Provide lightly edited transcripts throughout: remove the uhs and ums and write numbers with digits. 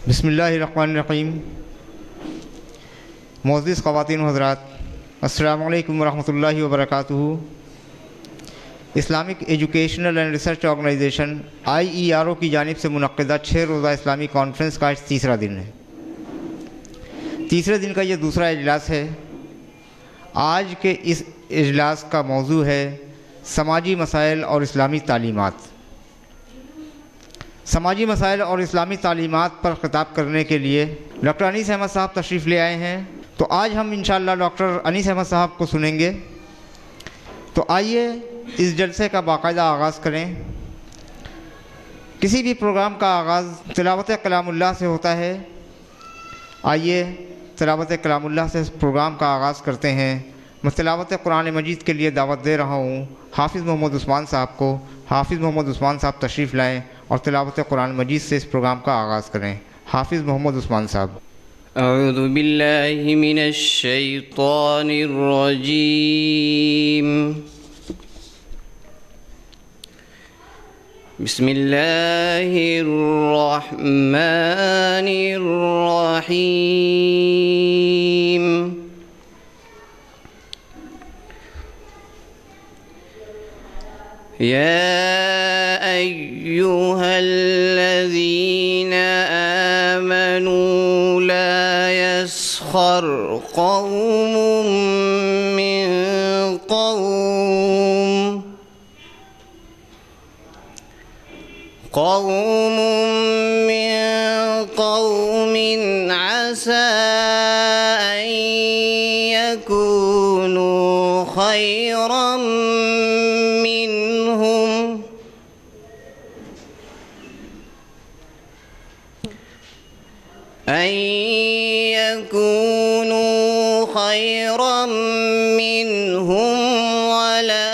बिस्मिल्लाहिर्रहमानिर्रहीम। मोअज़्ज़िज़ ख़वातीन व हज़रात, अस्सलामु अलैकुम वरहमतुल्लाहि वबरकातुहू। Islamic educational and research organisation IERO की जानिब से मुनक़्क़िदा 6 रोज़ा इस्लामी कॉन्फ्रेंस का आज तीसरा दिन है। तीसरे दिन का ये दूसरा इजलास है। आज के इस इजलास का मौजू है समाजी मसाइल और इस्लामी तालीमात। समाजी मसाइल और इस्लामी तालीमात पर ख़िताब करने के लिए डॉक्टर अनीस अहमद साहब तशरीफ़ ले आए हैं। तो आज हम इंशाअल्लाह डॉक्टर अनीस अहमद साहब को सुनेंगे। तो आइए इस जलसे का बाकायदा आगाज़ करें। किसी भी प्रोग्राम का आगाज़ तिलावत कलामुल्लाह से होता है। आइए तिलावत कलामुल्लाह से प्रोग्राम का आगाज़ करते हैं। मैं तिलावत कुरान मजीद के लिए दावत दे रहा हूँ हाफिज़ मोहम्मद उस्मान साहब को। हाफिज़ मोहम्मद उस्मान साहब तशरीफ़ लाएँ और तिलावत कुरान मजीद से इस प्रोग्राम का आगाज़ करें। हाफिज़ मोहम्मद उस्मान साहब। अऊज़ु बिल्लाहि मिनश शैतानिर रजीम। बिस्मिल्लाहिर रहमानिर रहीम। या अय्युहल्लज़ीना आमनू ला यस्खर क़ौमुम मिन क़ौमिन असा अन यकूनू खैरम मिनहुम वला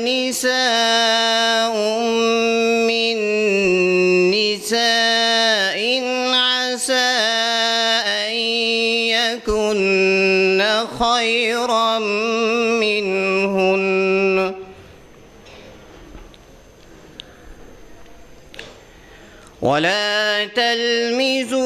निसाउम मिन निसाइन असा अन यकुन्न खैरम मिनहुन। वला तल्मिज़ू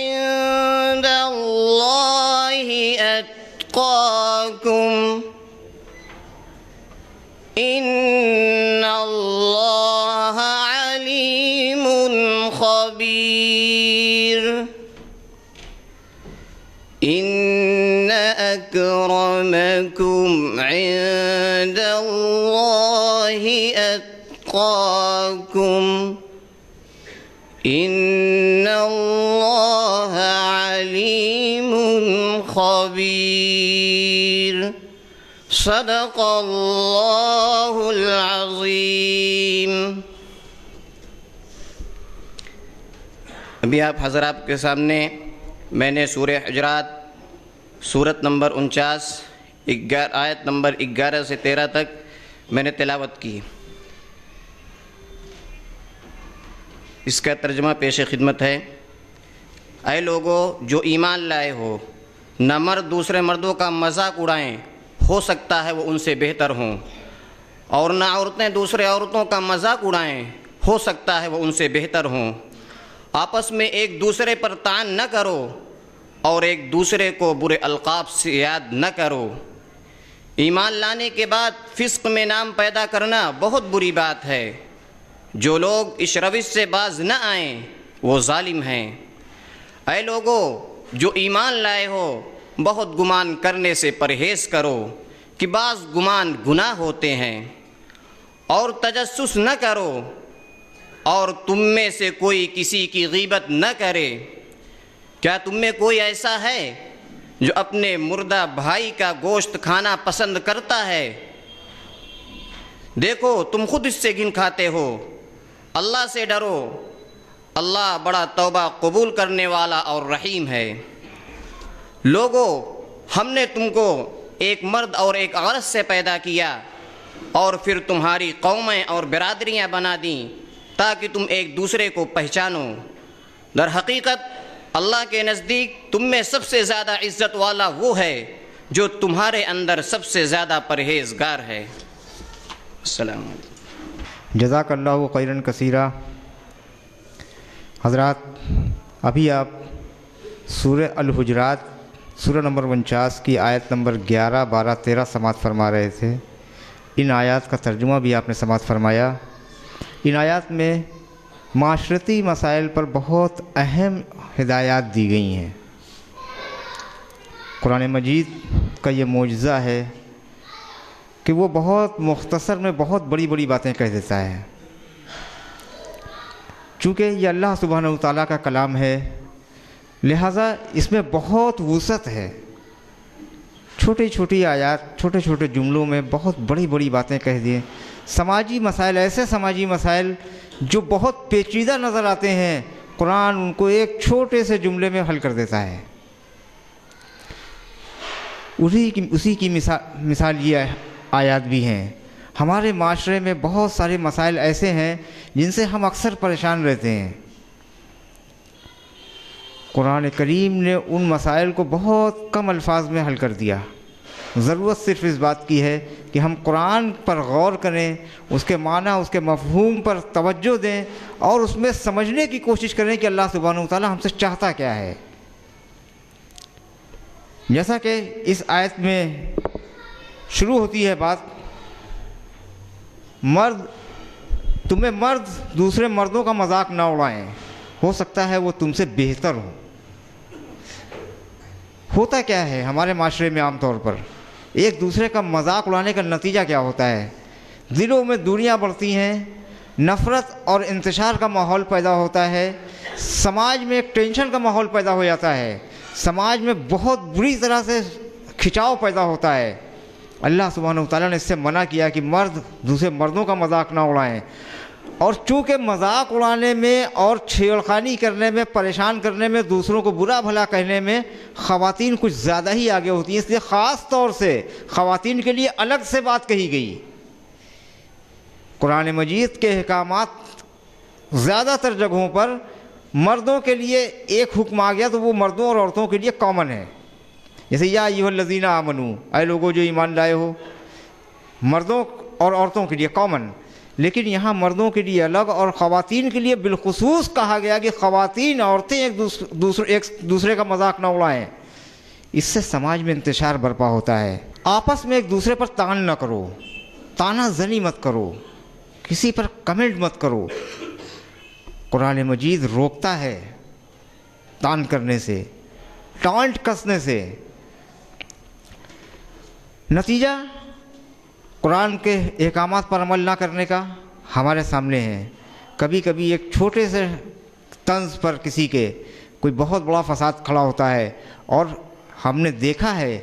इंदल्लाहि अत्काकुम इन्नल्लाह अलीमुन खबीर। इन्न अक्रमकुम इंदल्लाहि अत्काकुम इन्नल्लाह अलीमुन खबीर। सदक़ल्लाहुल अज़ीम। अभी आप हज़रात के सामने मैंने सूरह हुजरात सूरत नंबर 49 आयत नंबर 11 से 13 तक मैंने तिलावत की। इसका तर्जुमा पेश खिदमत है। ऐ लोगों जो ईमान लाए हो, न मर्द दूसरे मर्दों का मजाक उड़ाएं, हो सकता है वो उनसे बेहतर हों, और न औरतें दूसरे औरतों का मजाक उड़ाएं, हो सकता है वो उनसे बेहतर हों। आपस में एक दूसरे पर तान न करो और एक दूसरे को बुरे अलकाब से याद न करो। ईमान लाने के बाद फिस्क में नाम पैदा करना बहुत बुरी बात है। जो लोग इस रविश से बाज न आएं वो जालिम हैं। ऐ लोगों जो ईमान लाए हो, बहुत गुमान करने से परहेज़ करो कि बाज़ गुमान गुनाह होते हैं, और तजस्सुस न करो, और तुम में से कोई किसी की गीबत न करे। क्या तुम में कोई ऐसा है जो अपने मुर्दा भाई का गोश्त खाना पसंद करता है? देखो तुम खुद इससे घिन खाते हो। अल्लाह से डरो, अल्लाह बड़ा तौबा कबूल करने वाला और रहीम है। लोगों हमने तुमको एक मर्द और एक औरत से पैदा किया और फिर तुम्हारी कौमें और बिरादरियां बना दी ताकि तुम एक दूसरे को पहचानो। दर हकीकत अल्लाह के नज़दीक तुम में सबसे ज़्यादा इज़्ज़त वाला वो है जो तुम्हारे अंदर सबसे ज़्यादा परहेज़गार है। अस्सलाम वालेकुम। जज़ाकल्लाहु खैरन कसीरा। हज़रात अभी आप सूरह अल हुजरात सूरह नंबर 49 की आयत नंबर 11, 12, 13 समात फरमा रहे थे। इन आयात का तर्जुमा भी आपने समात फरमाया। इन आयात में माशरती मसाइल पर बहुत अहम हिदायत दी गई हैं। कुरान मजीद का ये मौजज़ा है कि वो बहुत मुख्तसर में बहुत बड़ी बड़ी बातें कह देता है। चूँकि ये अल्लाह सुब्हानहू तआला का कलाम है, लिहाजा इसमें बहुत वुसअत है। छोटी छोटी आयत, छोटे छोटे जुमलों में बहुत बड़ी बड़ी बातें कह दिए। समाजी मसाइल, ऐसे समाजी मसाइल जो बहुत पेचीदा नज़र आते हैं, कुरान उनको एक छोटे से जुमले में हल कर देता है। उसी की मिसाल ये आयत भी हैं। हमारे माशरे में बहुत सारे मसाइल ऐसे हैं जिनसे हम अक्सर परेशान रहते हैं। कुरान करीम ने उन मसाइल को बहुत कम अल्फाज में हल कर दिया। ज़रूरत सिर्फ़ इस बात की है कि हम कुरान पर गौर करें, उसके माना, उसके मफ़हूम पर तवज्जो दें और उसमें समझने की कोशिश करें कि अल्लाह सुब्हानहू तआला हमसे चाहता क्या है। जैसा कि इस आयत में शुरू होती है बात, तुम्हें मर्द दूसरे मर्दों का मजाक ना उड़ाएं, हो सकता है वो तुमसे बेहतर हो। होता क्या है हमारे माशरे में आम तौर पर, एक दूसरे का मजाक उड़ाने का नतीजा क्या होता है? दिलों में दूरियां बढ़ती हैं, नफ़रत और इंतशार का माहौल पैदा होता है, समाज में एक टेंशन का माहौल पैदा हो जाता है, समाज में बहुत बुरी तरह से खिंचाव पैदा होता है। अल्लाह सुब्हानहू तआला ने इससे मना किया कि मर्द दूसरे मर्दों का मजाक ना उड़ाएं। और चूँकि मजाक उड़ाने में और छेड़खानी करने में, परेशान करने में, दूसरों को बुरा भला कहने में ख़वातीन कुछ ज़्यादा ही आगे होती हैं, इसलिए ख़ास तौर से ख़वातीन के लिए अलग से बात कही गई। कुरान मजीद के अहकामात ज़्यादातर जगहों पर मर्दों के लिए एक हुक्म आ गया तो वो मर्दों और औरतों के लिए कॉमन है। जैसे या अय्युहल्लज़ीना आमनू, ऐ लोगों जो ईमान लाए हो, मर्दों और औरतों के लिए कॉमन। लेकिन यहाँ मर्दों के लिए अलग और ख़वातीन के लिए बिलखुसूस कहा गया कि ख़वातीन औरतें एक दूसरे का मजाक न उड़ाएं। इससे समाज में इंतशार बर्पा होता है। आपस में एक दूसरे पर तान न करो, ताना जनी मत करो, किसी पर कमेंट मत करो। कुरान मजीद रोकता है तान करने से, टांट कसने से। नतीजा कुरान के अहकामात पर अमल ना करने का हमारे सामने है। कभी कभी एक छोटे से तंज पर किसी के कोई बहुत बड़ा फसाद खड़ा होता है, और हमने देखा है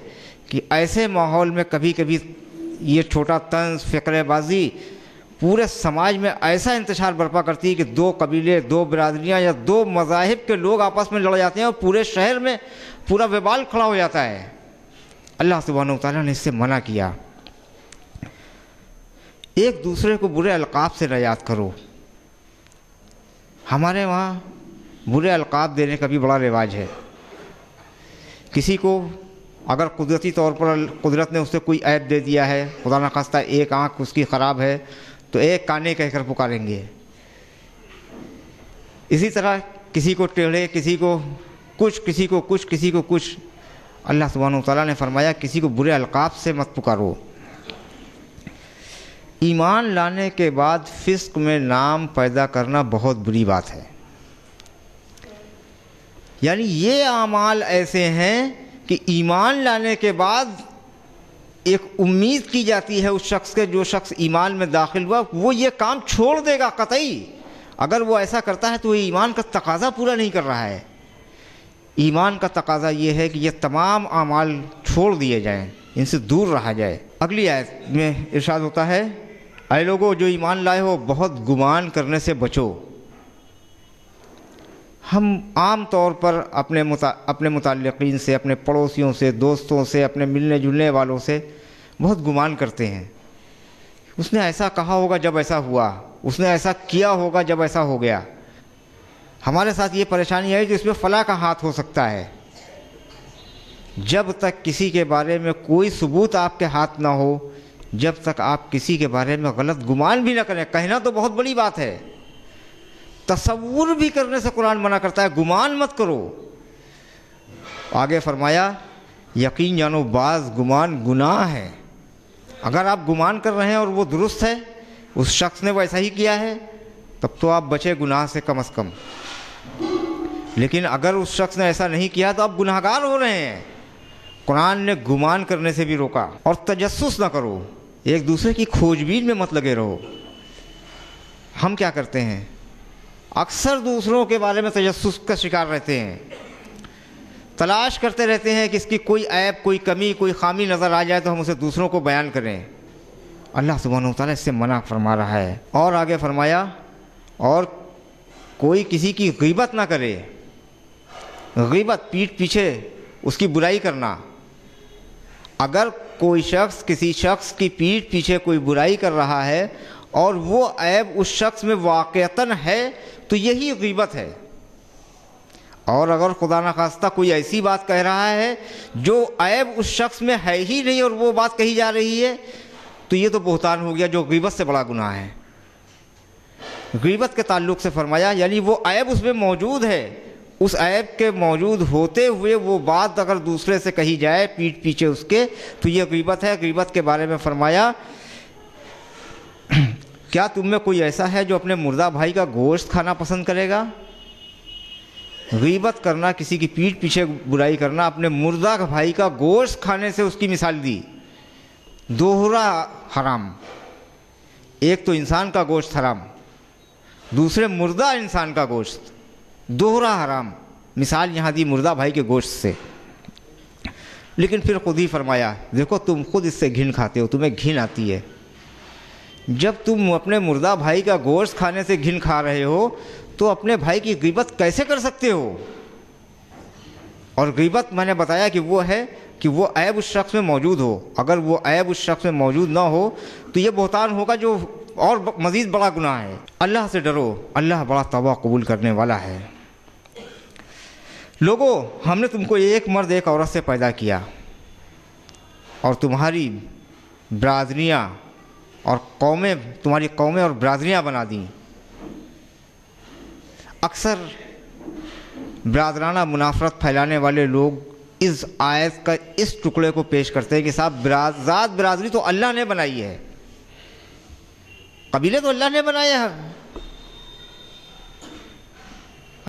कि ऐसे माहौल में कभी कभी ये छोटा तंज, फ़िक्रेबाज़ी पूरे समाज में ऐसा इंतशार बर्पा करती है कि दो कबीले, दो बिरादरियाँ या दो मज़ाहिब के लोग आपस में लड़ जाते हैं और पूरे शहर में पूरा वबाल खड़ा हो जाता है। अल्लाह सुब्हानहू व तआला ने इससे मना किया। एक दूसरे को बुरे अलकाब से न याद करो। हमारे वहाँ बुरे अलकाब देने का भी बड़ा रिवाज है। किसी को अगर कुदरती तौर पर कुदरत ने उससे कोई ऐब दे दिया है, खुदा न खास्ता एक आँख उसकी ख़राब है, तो एक काने कहकर पुकारेंगे। इसी तरह किसी को टेढ़े, किसी को कुछ, किसी को कुछ, किसी को कुछ। अल्लाह सुब्हानहू व तआला ने फरमाया किसी को बुरे अलकाब से मत पुकारो। ईमान लाने के बाद फिस्क में नाम पैदा करना बहुत बुरी बात है। यानी ये आमाल ऐसे हैं कि ईमान लाने के बाद एक उम्मीद की जाती है उस शख्स के, जो शख्स ईमान में दाखिल हुआ वो ये काम छोड़ देगा कतई। अगर वो ऐसा करता है तो वो ईमान का तकाज़ा पूरा नहीं कर रहा है। ईमान का तकाज़ा ये है कि ये तमाम आमाल छोड़ दिए जाएं, इनसे दूर रहा जाए। अगली आयत में इरशाद होता है, ऐ लोगों जो ईमान लाए हो बहुत गुमान करने से बचो। हम आम तौर पर अपने मुताल्लिक़ीन से, अपने पड़ोसियों से, दोस्तों से, अपने मिलने जुलने वालों से बहुत गुमान करते हैं। उसने ऐसा कहा होगा जब ऐसा हुआ, उसने ऐसा किया होगा जब ऐसा हो गया। हमारे साथ ये परेशानी है कि इसमें फ़लाँ का हाथ हो सकता है। जब तक किसी के बारे में कोई सबूत आपके हाथ ना हो, जब तक आप किसी के बारे में गलत गुमान भी ना करें, कहना तो बहुत बड़ी बात है, तसव्वुर भी करने से कुरान मना करता है, गुमान मत करो। आगे फरमाया यकीन जानो बाज़ गुमान गुनाह है। अगर आप गुमान कर रहे हैं और वो दुरुस्त है, उस शख्स ने वैसा ही किया है, तब तो आप बचे गुनाह से कम कम। लेकिन अगर उस शख्स ने ऐसा नहीं किया तो आप गुनाहगार हो रहे हैं। कुरान ने गुमान करने से भी रोका। और तजस्सुस ना करो, एक दूसरे की खोजबीन में मत लगे रहो। हम क्या करते हैं, अक्सर दूसरों के बारे में तजस्सुस का शिकार रहते हैं, तलाश करते रहते हैं कि इसकी कोई ऐब, कोई कमी, कोई खामी नज़र आ जाए तो हम उसे दूसरों को बयान करें। अल्लाह सुब्हानहू व तआला इससे मना फरमा रहा है। और आगे फरमाया और कोई किसी की गीबत ना करे। गीबत पीठ पीछे उसकी बुराई करना। अगर कोई शख्स किसी शख्स की पीठ पीछे कोई बुराई कर रहा है और वो ऐब उस शख्स में वाक़अतन है तो यही गीबत है। और अगर खुदा न खास्ता कोई ऐसी बात कह रहा है जो ऐब उस शख्स में है ही नहीं और वो बात कही जा रही है, तो ये तो बुहतान हो गया, जो गीबत से बड़ा गुनाह है। गीबत के ताल्लुक़ से फरमाया यानी वो ऐब उसमें मौजूद है, उस ऐब के मौजूद होते हुए वो बात अगर दूसरे से कही जाए पीठ पीछे उसके, तो ये गीबत है। गीबत के बारे में फरमाया क्या तुम में कोई ऐसा है जो अपने मुर्दा भाई का गोश्त खाना पसंद करेगा? गीबत करना, किसी की पीठ पीछे बुराई करना, अपने मुर्दा भाई का गोश्त खाने से उसकी मिसाल दी। दोहरा हराम, एक तो इंसान का गोश्त हराम, दूसरे मुर्दा इंसान का गोश्त, दोहरा हराम। मिसाल यहाँ दी मुर्दा भाई के गोश्त से। लेकिन फिर खुद ही फरमाया देखो तुम खुद इससे घिन खाते हो, तुम्हें घिन आती है। जब तुम अपने मुर्दा भाई का गोश्त खाने से घिन खा रहे हो तो अपने भाई की गीबत कैसे कर सकते हो? और गीबत मैंने बताया कि वो है कि वो ऐब उस शख्स में मौजूद हो। अगर वो ऐब उस शख्स में मौजूद ना हो तो ये बुहतान होगा, जो और मज़ीद बड़ा गुनाह है। अल्लाह से डरो, अल्लाह बड़ा तौबा कबूल करने वाला है। लोगों, हमने तुमको एक मर्द एक औरत से पैदा किया और तुम्हारी बरादरियाँ और कौमें, तुम्हारी कौमें और बरादरियाँ बना दी। अक्सर बरादराना मुनाफरत फैलाने वाले लोग इस आयत का इस टुकड़े को पेश करते हैं कि साहब ज़ात बरादरी तो अल्लाह ने बनाई है, कबीले तो अल्लाह ने बनाए हैं,